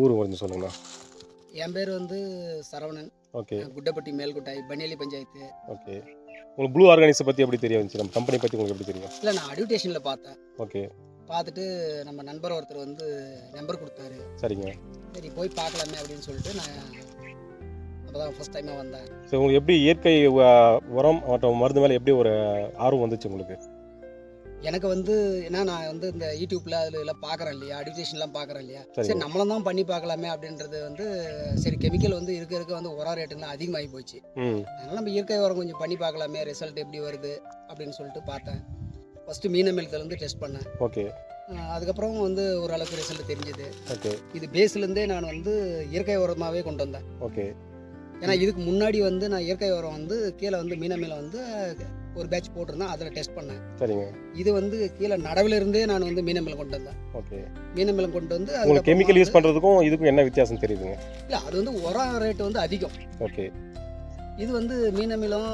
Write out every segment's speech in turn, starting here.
ஊர் கொஞ்சம் சொல்லுங்கண்ணா. என் பேர் வந்து சரவணன். ஓகே. குட்டப்பட்டி மேல்குட்டாய் பன்னியலி பஞ்சாயத்து. ஓகே. உங்களுக்கு ப்ளூ ஆர்கானிக்ஸை பற்றி எப்படி தெரிய வந்துச்சு? நம்ம கம்பெனி பற்றி உங்களுக்கு எப்படி தெரியும்? இல்லை, நான் அட்வர்டைஸ்மெண்ட்டில் பார்த்தேன். ஓகே. பார்த்துட்டு நம்ம நண்பர் ஒருத்தர் வந்து நம்பர் கொடுத்தாரு. சரிங்க. சரி போய் பார்க்கலாமே அப்படின்னு சொல்லிட்டு நான் அப்போ தான் ஃபஸ்ட் டைமாக வந்தேன். ஸோ உங்களுக்கு எப்படி இயற்கை உரம் மற்றும் மருந்து மேலே எப்படி ஒரு ஆர்வம் வந்துச்சு உங்களுக்கு? எனக்கு வந்து ஏன்னா நான் வந்து இந்த யூடியூப்பில் அதில் எல்லாம் பார்க்குறேன் இல்லையா, அட்வர்டைஸ்மெண்ட்லாம் பார்க்குறேன் இல்லையா, சரிங்க. சரி நம்மளும் தான் பண்ணி பார்க்கலாமே அப்படின்றது வந்து சரி கெமிக்கல் வந்து இருக்க வந்து உரம் ரேட்டுலாம் அதிகமாகி போச்சு. அதனால் நம்ம இயற்கை உரம் கொஞ்சம் பண்ணி பார்க்கலாமே, ரிசல்ட் எப்படி வருது அப்படின்னு சொல்லிட்டு பார்த்தேன். ஃபஸ்ட்டு மீனமிலத்துலேருந்து டெஸ்ட் பண்ணேன். ஓகே. அதுக்கப்புறம் வந்து ஓரளவுக்கு ரிசல்ட் தெரிஞ்சுது. ஓகே. இது பேஸ்லேருந்தே நான் வந்து இயற்கை உரமாகவே கொண்டு வந்தேன். ஓகே. ஏன்னா இதுக்கு முன்னாடி வந்து நான் இயற்கை உரம் வந்து கீழே வந்து மீனமில வந்து ஒரு பேட்ச் போட்டிருந்தேன், அதில் டெஸ்ட் பண்ணேன். சரிங்க. இது வந்து கீழே நடவிலிருந்தே நான் வந்து மீனமிலம் கொண்டு வந்தேன். ஓகே. மீனமிலம் கொண்டு வந்து உங்களுக்கு கெமிக்கல் யூஸ் பண்ணுறதுக்கும் இதுக்கும் என்ன வித்தியாசம் தெரியுதுங்க? இல்லை, அது வந்து உரம் ரேட்டு வந்து அதிகம். ஓகே. இது வந்து மீனமிலம்,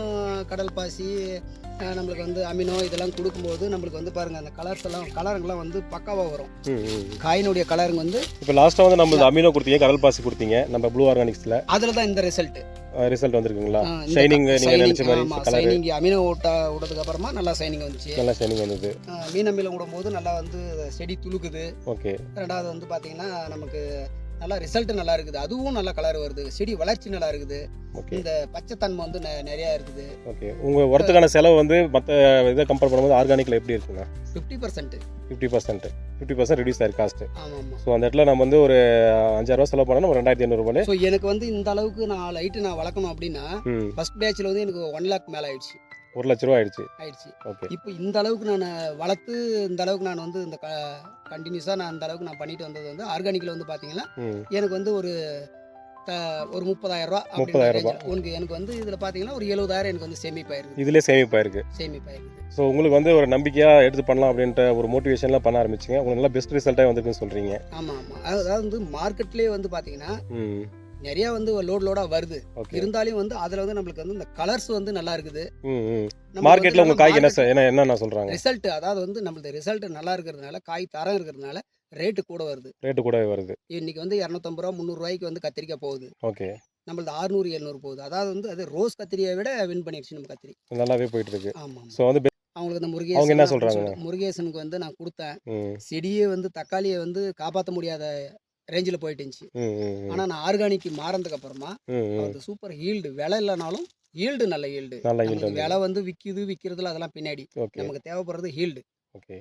கடல் பாசி, நம்மளுக்கு வந்து அமினோ இதெல்லாம் கொடுக்கும்போது நம்மளுக்கு வந்து பாருங்கள் அந்த கலருங்கெல்லாம் வந்து பக்காவாக வரும். காயினுடைய கலருங்க வந்து இப்போ லாஸ்ட்டாக வந்து நம்ம அமினோ கொடுத்தீங்க, கடல் பாசி கொடுத்தீங்க நம்ம ப்ளூ ஆர்கானிக்ஸில். அதில் தான் இந்த ரிசல்ட் வந்திருக்குங்களா? ஷைனிங் நீங்கள் நினைச்ச மாதிரி ஷைனிங் அமினோ விட்டதுக்கு அப்புறமா நல்லா ஷைனிங் வந்துச்சு. நல்லா ஷைனிங் வந்தது. மீனமிலம் விடும்போது நல்லா வந்து செடி துளுக்குது. ஓகே. ரெண்டாவது வந்து பார்த்தீங்கன்னா நமக்கு நல்லா ரிசல்ட் நல்லா இருக்குது, அதுவும் நல்லா கலர் வருது, செடி வளர்ச்சி நல்லா இருக்குது. இந்த பச்சைத்தன்மை வந்து நிறையா இருக்குது. ஓகே. உங்கள் உரத்துக்கான செலவு வந்து மற்ற இதை கம்பேர் பண்ணும்போது ஆர்கானிக்கில் எப்படி இருக்குங்க? 50% 50% ரெடியூஸ் ஆயிருக்கு காஸ்ட்டு. ஆமாம். ஸோ அந்த இடத்துல நம்ம வந்து ஒரு 5000 செலவு பண்ணணும், ஒரு 2500 ஸோ எனக்கு வந்து இந்த அளவுக்கு நான் லைட்டு நான் வளர்க்கணும் அப்படின்னா ஃபர்ஸ்ட் பேட்சில் வந்து எனக்கு 1 lakh மேலே ஆயிடுச்சு. 1 லட்ச ரூபா ஆயிடுச்சு. ஓகே. இப்போ இந்த அளவுக்கு நான் வளர்த்து இந்த அளவுக்கு நான் வந்து இந்த கண்டினியூஸாக நான் அந்த அளவுக்கு நான் பண்ணிட்டு வந்தது வந்து ஆர்கானிக்கில் வந்து பார்த்தீங்கன்னா எனக்கு வந்து ஒரு 30,000 ரூபா. எனக்கு வந்து இதில் பார்த்தீங்கன்னா ஒரு 70,000 எனக்கு வந்து சேமிப்பாயிருக்கு. இதிலே சேமிப்பாயிருக்கு. ஸோ உங்களுக்கு வந்து ஒரு நம்பிக்கையாக எடுத்து பண்ணலாம் அப்படின்ற ஒரு மோட்டிவேஷன்லாம் பண்ண ஆரம்பிச்சிங்க. உங்களுக்கு நல்லா பெஸ்ட் ரிசல்ட்டாக வந்துருக்குன்னு சொல்கிறீங்க. ஆமாம். அதாவது வந்து மார்க்கெட்லேயே வந்து பார்த்தீங்கன்னா நிறைய வந்து லோடாக வருது. இருந்தாலும் வந்து அதில் வந்து நம்மளுக்கு வந்து இந்த கலர்ஸ் வந்து நல்லா இருக்குது. மார்க்கெட்டில் உங்கள் காய்க்கு என்ன சொல்கிறாங்க? ரிசல்ட், அதாவது வந்து நம்மளுக்கு ரிசல்ட் நல்லா இருக்கிறதுனால, காய் தரம் இருக்கிறதுனால ரேட்டு கூட வருது. இன்னைக்கு வந்து 250 ரூபா 300 ரூபாய்க்கு வந்து கத்திரிக்காய் போகுது. ஓகே. நம்மளது 600 700 போகுது. அதாவது வந்து அது ரோஸ் கத்திரியை விட வின் பண்ணிடுச்சு நம்ம கத்திரி. நல்லாவே போயிட்டு இருக்கு. ஆமாம். ஸோ வந்து அவங்களுக்கு அந்த அவங்க என்ன சொல்கிறாங்க? முருகேசனுக்கு வந்து நான் கொடுத்தேன். செடியே வந்து தக்காளியை வந்து காப்பாற்ற முடியாத ரேஞ்சில் போயிட்டு இருந்துச்சு. ஆனால் நான் ஆர்கானிக் மாறினதுக்கு அப்புறமா அது சூப்பர் ஈல்டு. விலை இல்லைனாலும் ஈல்டு நல்ல ஈல்டு. விலை வந்து விற்கிறதுல அதெல்லாம் பின்னாடி நமக்கு தேவைப்படுறது ஈல்டு. ஓகே.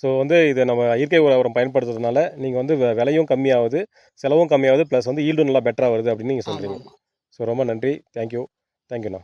ஸோ வந்து இதை நம்ம இயற்கை உரம் பயன்படுத்துறதுனால நீங்கள் வந்து விலையும் கம்மியாகுது, செலவும் கம்மியாகுது, ப்ளஸ் வந்து ஈல்டும் நல்லா பெட்டராக வருது அப்படின்னு நீங்கள் சொல்கிறீங்க. ஸோ ரொம்ப நன்றி. தேங்க்யூண்ணா.